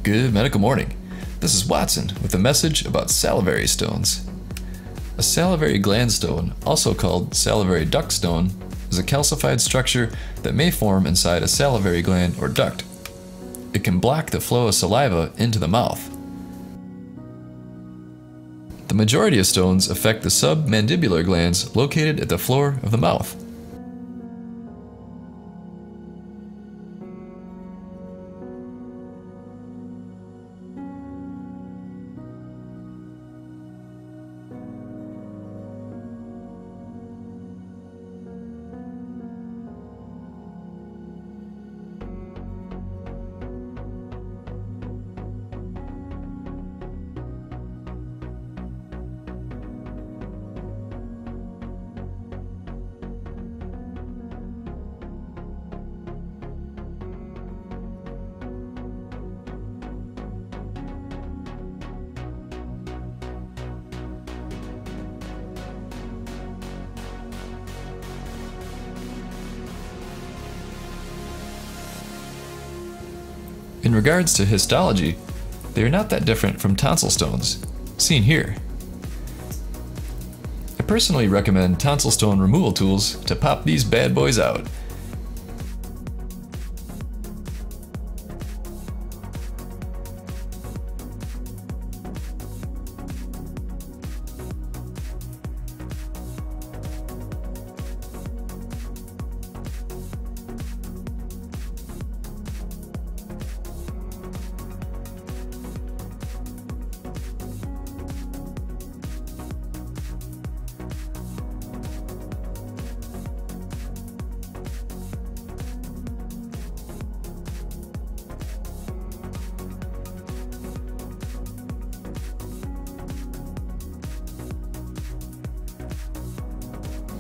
Good medical morning. This is Watson with a message about salivary stones. A salivary gland stone, also called salivary duct stone, is a calcified structure that may form inside a salivary gland or duct. It can block the flow of saliva into the mouth. The majority of stones affect the submandibular glands located at the floor of the mouth. In regards to histology, they are not that different from tonsil stones, seen here. I personally recommend tonsil stone removal tools to pop these bad boys out.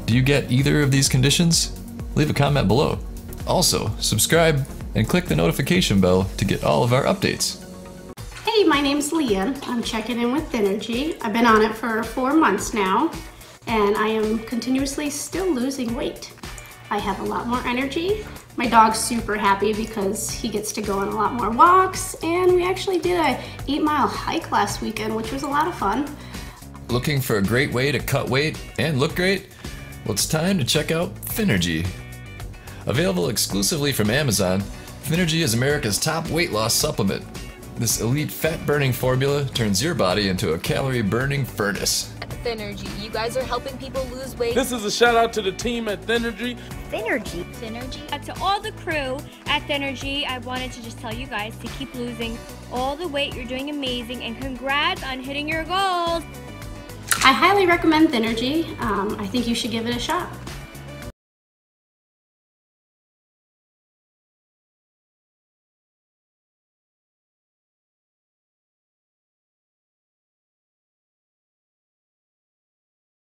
Do you get either of these conditions? Leave a comment below. Also, subscribe and click the notification bell to get all of our updates. Hey, my name's Leanne. I'm checking in with Thinnergy. I've been on it for 4 months now, and I am continuously still losing weight. I have a lot more energy. My dog's super happy because he gets to go on a lot more walks, and we actually did a 8-mile hike last weekend, which was a lot of fun. Looking for a great way to cut weight and look great? Well, it's time to check out Thinnergy. Available exclusively from Amazon, Thinnergy is America's top weight loss supplement. This elite fat-burning formula turns your body into a calorie-burning furnace. Thinnergy, you guys are helping people lose weight. This is a shout out to the team at Thinnergy. Thinnergy. To all the crew at Thinnergy, I wanted to just tell you guys to keep losing all the weight. You're doing amazing, and congrats on hitting your goals. I highly recommend Thinnergy. I think you should give it a shot.